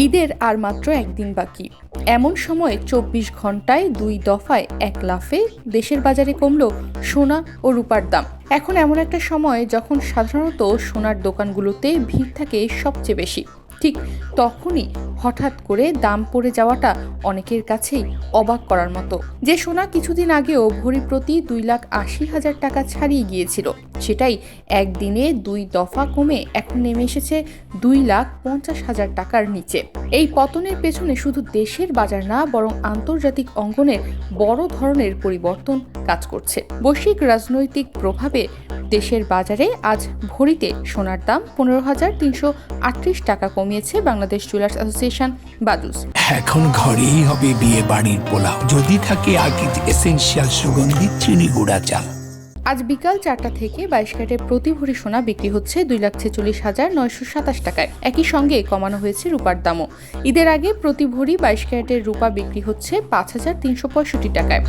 ঈদের আর মাত্র একদিন বাকি। এমন সময় ২৪ ঘন্টায় ২ দফায় এক লাফে দেশের বাজারে কমল সোনা ও রূপার দাম। এখন এমন একটা সময় যখন সাধারণত সোনার দোকানগুলোতে ভিড় থাকে সবচেয়ে বেশি। ঠিক তখনই হঠাৎ করে দাম পড়ে যাওয়াটা অনেকের কাছেই অবাক করার মতো। যে সোনা কিছুদিন আগেও ভরি প্রতি ২,৮০,০০০ টাকা ছাড়িয়ে গিয়েছিল, সেটাই একদিনে ২ দফা কমে এখন নেমে এসেছে ২,৫০,০০০ টাকার নিচে। এই পতনের পেছনে শুধু দেশের বাজার না, বরং আন্তর্জাতিক অঙ্গনের বড় ধরনের পরিবর্তন কাজ করছে। বৈশ্বিক রাজনৈতিক প্রভাবে দেশের বাজারে আজ ভরিতে সোনার দাম ১৫,৩৩৮ টাকা কমিয়েছে বাংলাদেশ জুয়েলার্স অ্যাসোসিয়েশন বাদুস। এখন ঘরেই হবে বিয়ে বাড়ির পোলাও, যদি থাকে আর্কিড এসেনশিয়াল সুগন্ধি চিনি গুঁড়া চাল। আজ বিকাল ৪টা থেকে ২২ ক্যারেটের প্রতি ভরি সোনা বিক্রি হচ্ছে ২,৪৬,৯২৭ টাকায়। একই সঙ্গে কমানো হয়েছে রূপার দামও। ঈদের আগে প্রতি ভরি ২২ ক্যারেটের রূপা বিক্রি হচ্ছে ৫,৩৬৫ টাকায়।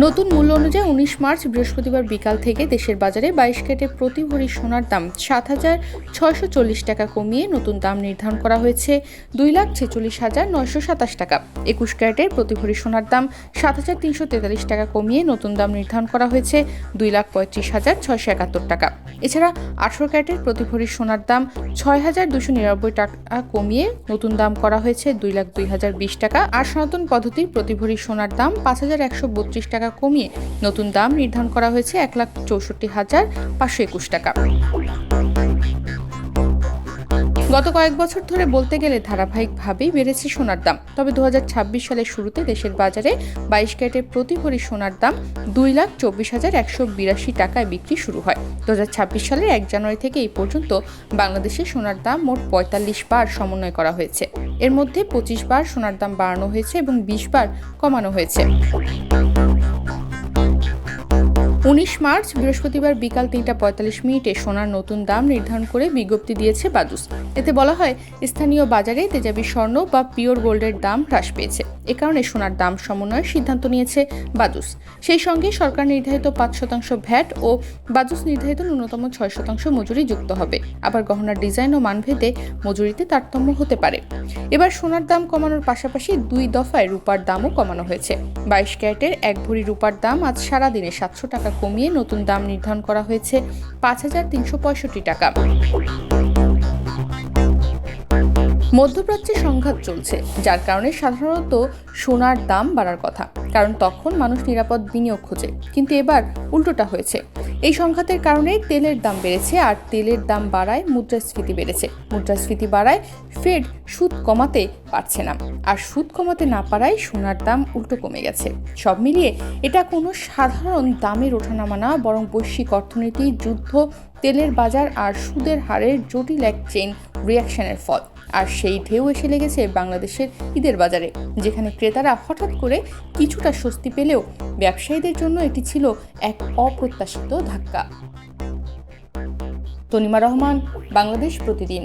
নতুন মূল্য অনুযায়ী ১৯ মার্চ বৃহস্পতিবার বিকাল থেকে দেশের বাজারে ২২ ক্যারেটের প্রতি ভরি সোনার দাম ৭,৬৪০ টাকা কমিয়ে নতুন দাম নির্ধারণ করা হয়েছে ২,৪৬,৯২৭ টাকা। ২১ ক্যারেটের প্রতি ভরি সোনার দাম ৭,৩৪৩ টাকা কমিয়ে নতুন দাম নির্ধারণ করা হয়েছে ২,৩৫,৬৭১ টাকা। এছাড়া ১৮ ক্যারেটের প্রতি ভরি সোনার দাম ৬,২৯৯ টাকা কমিয়ে নতুন দাম করা হয়েছে ২,০২,০২০ টাকা। আর সনাতন পদ্ধতির প্রতি ভরি সোনার দাম ৫,১৩২ টাকা কমিয়ে নতুন দাম নির্ধারণ করা হয়েছে ১,৬৪,৫২১ টাকা। গত কয়েক বছর ধরে বলতে গেলে ধারাবাহিকভাবেই বেড়েছে সোনার দাম। তবে ২০২৬ সালের শুরুতে দেশের বাজারে ২২ ক্যারেটের প্রতি ভরি সোনার দাম ২,২৪,১৮২ টাকায় বিক্রি শুরু হয়। ২০২৬ সালের ১ জানুয়ারি থেকে এই পর্যন্ত বাংলাদেশে সোনার দাম মোট ৪৫ বার সমন্বয় করা হয়েছে। এর মধ্যে ২৫ বার সোনার দাম বাড়ানো হয়েছে এবং ২০ বার কমানো হয়েছে। ১৯ মার্চ বৃহস্পতিবার বিকাল ৩টা ৪৫ মিনিটে সোনার নতুন দাম নির্ধারণ করে বিজ্ঞপ্তি দিয়েছে বাদুস। এতে বলা হয়, স্থানীয় বাজারে তেজাবি স্বর্ণ বা পিওর গোল্ডের দাম হ্রাস পেয়েছে। এ কারণে সোনার দাম সমন্বয়ের সিদ্ধান্ত নিয়েছে বাদুস। সেই সঙ্গে সরকার নির্ধারিত ৫% ভ্যাট ও বাদুস নির্ধারিত ন্যূনতম ৬% মজুরি যুক্ত হবে। আবার গহনার ডিজাইন ও মানভেদে মজুরিতে তারতম্য হতে পারে। এবার সোনার দাম কমানোর পাশাপাশি ২ দফায় রূপার দামও কমানো হয়েছে। ২২ ক্যারেটের ১ ভরি রূপার দাম আজ সারাদিনে ৭০০ টাকা কমিয়ে নতুন দাম নির্ধারণ করা হয়েছে ৫,৩৬৫ টাকা। মধ্যপ্রাচ্যে সংঘাত চলছে, যার কারণে সাধারণত সোনার দাম বাড়ার কথা, কারণ তখন মানুষ নিরাপদ বিনিয়োগ খোঁজে। কিন্তু এবার উল্টোটা হয়েছে। এই সংঘাতের কারণে তেলের দাম বেড়েছে, আর তেলের দাম বাড়ায় মুদ্রাস্ফীতি বেড়েছে। মুদ্রাস্ফীতি বাড়ায় ফেড সুদ কমাতে পারছে না, আর সুদ কমাতে না পারায় সোনার দাম উল্টো কমে গেছে। সব মিলিয়ে এটা কোনো সাধারণ দামের ওঠানামা না, বরং বৈশ্বিক অর্থনীতি, যুদ্ধ, তেলের বাজার আর সুদের হারের জটিল এক চেইন রিয়াকশনের ফল। আর সেই ঢেউ এসে লেগেছে বাংলাদেশের ঈদের বাজারে, যেখানে ক্রেতারা হঠাৎ করে কিছুটা স্বস্তি পেলেও ব্যবসায়ীদের জন্য এটি ছিল এক অপ্রত্যাশিত ধাক্কা। তনিমা রহমান, বাংলাদেশ প্রতিদিন।